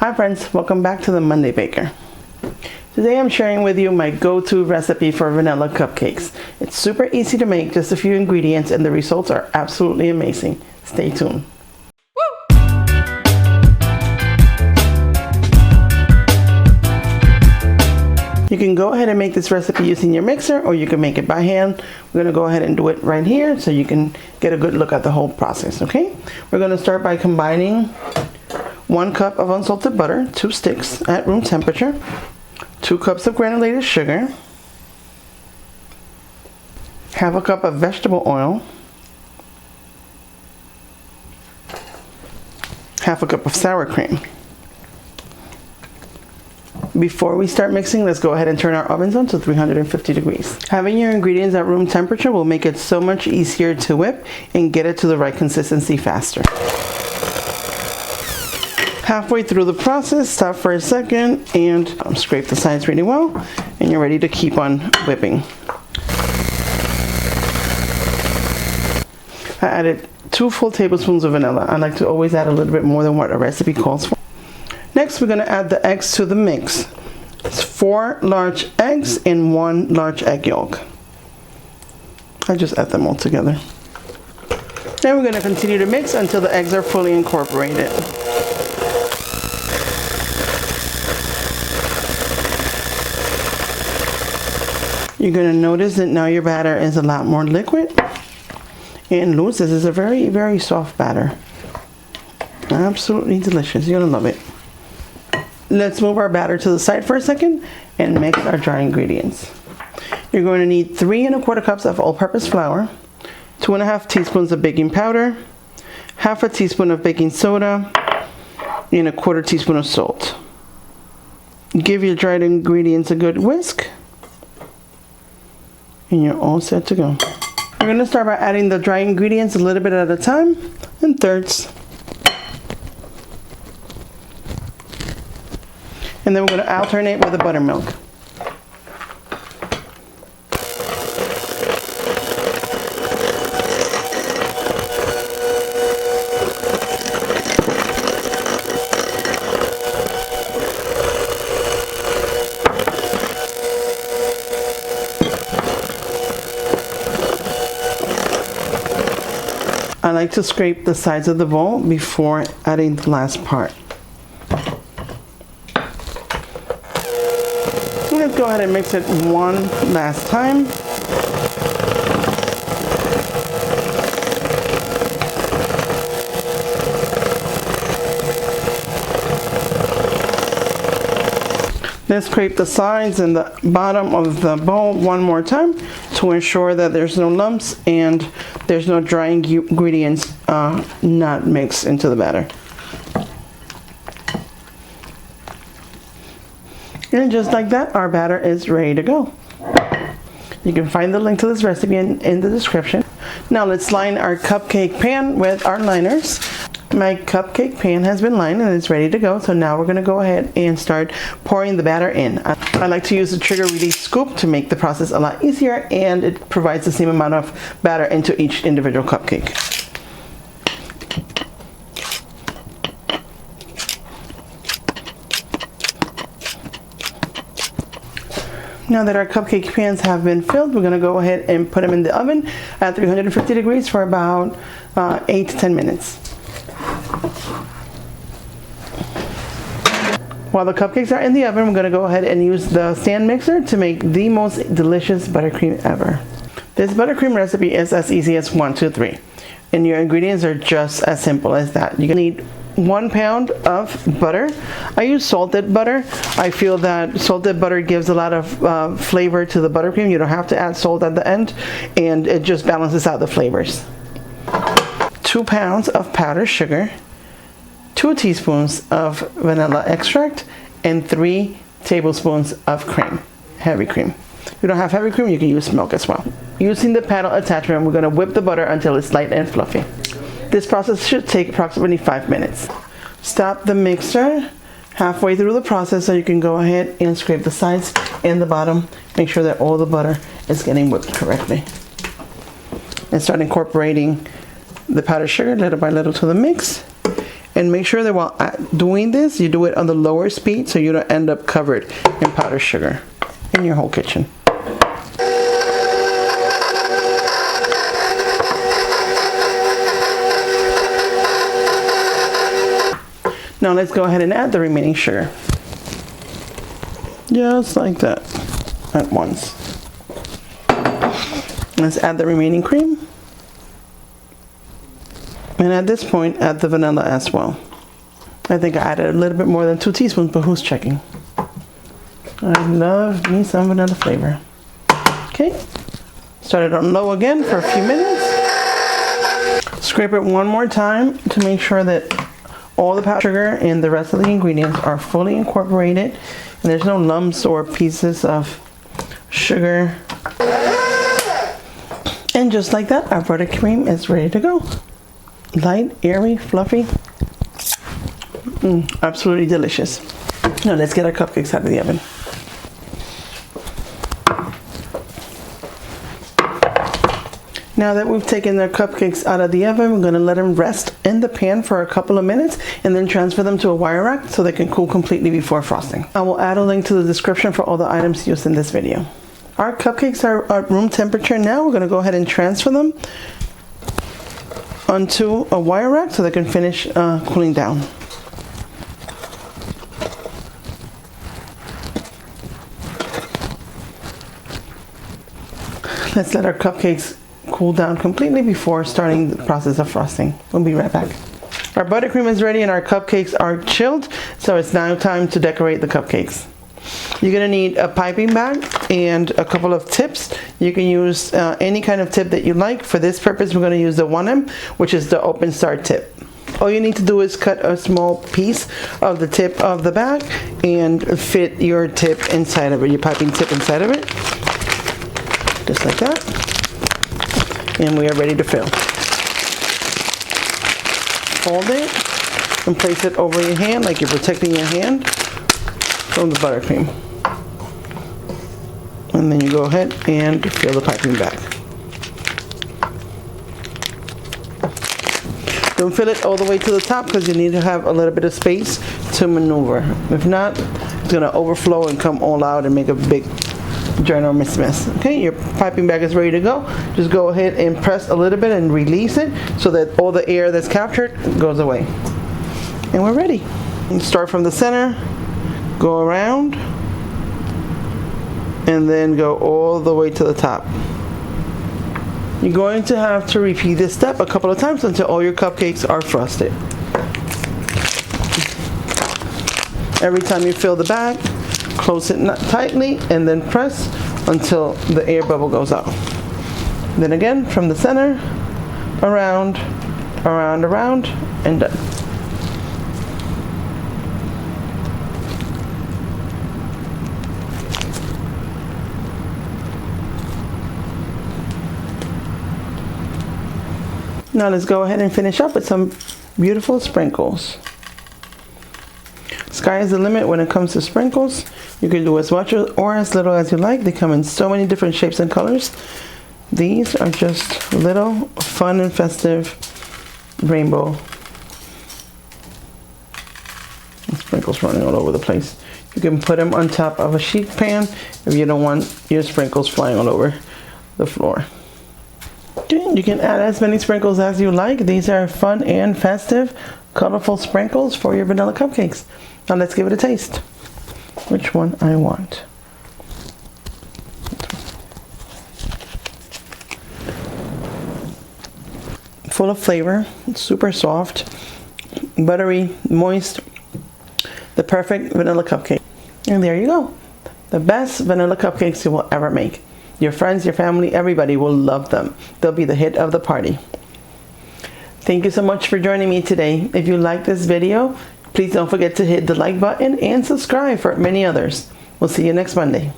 Hi friends, welcome back to the Monday Baker. Today I'm sharing with you my go-to recipe for vanilla cupcakes. It's super easy to make, just a few ingredients, and the results are absolutely amazing. Stay tuned. You can go ahead and make this recipe using your mixer, or you can make it by hand. We're going to go ahead and do it right here so you can get a good look at the whole process, okay? We're going to start by combining 1 cup of unsalted butter, 2 sticks at room temperature, 2 cups of granulated sugar, half a cup of vegetable oil, half a cup of sour cream. Before we start mixing, let's go ahead and turn our ovens on to 350 degrees. Having your ingredients at room temperature will make it so much easier to whip and get it to the right consistency faster. Halfway through the process, stop for a second and scrape the sides really well, and you're ready to keep on whipping. I added 2 full tablespoons of vanilla. I like to always add a little bit more than what a recipe calls for. Next, we're going to add the eggs to the mix. It's 4 large eggs and 1 large egg yolk. I just add them all together. Then we're going to continue to mix until the eggs are fully incorporated. You're going to notice that now your batter is a lot more liquid and loose. This is a very, very soft batter. Absolutely delicious. You're going to love it. Let's move our batter to the side for a second and mix our dry ingredients. You're going to need 3 1/4 cups of all-purpose flour, 2 1/2 teaspoons of baking powder, half a teaspoon of baking soda, and 1/4 teaspoon of salt. Give your dried ingredients a good whisk, and you're all set to go. We're going to start by adding the dry ingredients a little bit at a time in thirds. And then we're going to alternate with the buttermilk. I like to scrape the sides of the bowl before adding the last part. Let's go ahead and mix it one last time. Let's scrape the sides and the bottom of the bowl one more time to ensure that there's no lumps and there's no dry ingredients not mixed into the batter. And just like that, our batter is ready to go. You can find the link to this recipe in the description. Now let's line our cupcake pan with our liners. My cupcake pan has been lined and it's ready to go. So now we're going to go ahead and start pouring the batter in. I like to use the trigger release scoop to make the process a lot easier, and it provides the same amount of batter into each individual cupcake. Now that our cupcake pans have been filled, we're going to go ahead and put them in the oven at 350 degrees for about 8 to 10 minutes. While the cupcakes are in the oven, we're going to go ahead and use the stand mixer to make the most delicious buttercream ever. This buttercream recipe is as easy as 1, 2, 3. And your ingredients are just as simple as that. You're going to need 1 pound of butter. I use salted butter. I feel that salted butter gives a lot of flavor to the buttercream. You don't have to add salt at the end, and it just balances out the flavors. 2 pounds of powdered sugar, 2 teaspoons of vanilla extract, and 3 tablespoons of cream, heavy cream. If you don't have heavy cream, you can use milk as well. Using the paddle attachment, we're going to whip the butter until it's light and fluffy. This process should take approximately 5 minutes. Stop the mixer halfway through the process so you can go ahead and scrape the sides and the bottom. Make sure that all the butter is getting whipped correctly. And start incorporating the powdered sugar little by little to the mix. And make sure that while doing this, you do it on the lower speed so you don't end up covered in powdered sugar in your whole kitchen. Now let's go ahead and add the remaining sugar. Just like that, at once. Let's add the remaining cream. And at this point, add the vanilla as well. I think I added a little bit more than 2 teaspoons, but who's checking? I love me some vanilla flavor. Okay, start it on low again for a few minutes. Scrape it one more time to make sure that all the powdered sugar and the rest of the ingredients are fully incorporated and there's no lumps or pieces of sugar. And just like that, our buttercream is ready to go. Light, airy, fluffy. Absolutely delicious. Now let's get our cupcakes out of the oven. Now that we've taken the cupcakes out of the oven, we're going to let them rest in the pan for a couple of minutes and then transfer them to a wire rack so they can cool completely before frosting. I will add a link to the description for all the items used in this video. Our cupcakes are at room temperature now. We're going to go ahead and transfer them onto a wire rack so they can finish cooling down. Let's let our cupcakes cool down completely before starting the process of frosting. We'll be right back. Our buttercream is ready and our cupcakes are chilled, so it's now time to decorate the cupcakes. You're going to need a piping bag and a couple of tips. You can use any kind of tip that you like. For this purpose, we're going to use the 1M, which is the open start tip. All you need to do is cut a small piece of the tip of the bag and fit your tip inside of it, your piping tip inside of it. Just like that. And we are ready to fill. Fold it and place it over your hand like you're protecting your hand from the buttercream. And then you go ahead and fill the piping bag. Don't fill it all the way to the top because you need to have a little bit of space to maneuver. If not, it's going to overflow and come all out and make a big ginormous mess. Okay, your piping bag is ready to go. Just go ahead and press a little bit and release it so that all the air that's captured goes away. And we're ready. You start from the center, go around, and then go all the way to the top. You're going to have to repeat this step a couple of times until all your cupcakes are frosted. Every time you fill the bag, close it tightly and then press until the air bubble goes out. Then again from the center, around, around, around, and done. Now let's go ahead and finish up with some beautiful sprinkles. Sky is the limit when it comes to sprinkles. You can do as much or as little as you like. They come in so many different shapes and colors. These are just little fun and festive rainbow sprinkles running all over the place. You can put them on top of a sheet pan if you don't want your sprinkles flying all over the floor. Okay, you can add as many sprinkles as you like. These are fun and festive, colorful sprinkles for your vanilla cupcakes. Now let's give it a taste. Which one I want. Full of flavor, super soft, buttery, moist, the perfect vanilla cupcake. And there you go. The best vanilla cupcakes you will ever make. Your friends, your family, everybody will love them. They'll be the hit of the party. Thank you so much for joining me today. If you like this video, please don't forget to hit the like button and subscribe for many others. We'll see you next Monday.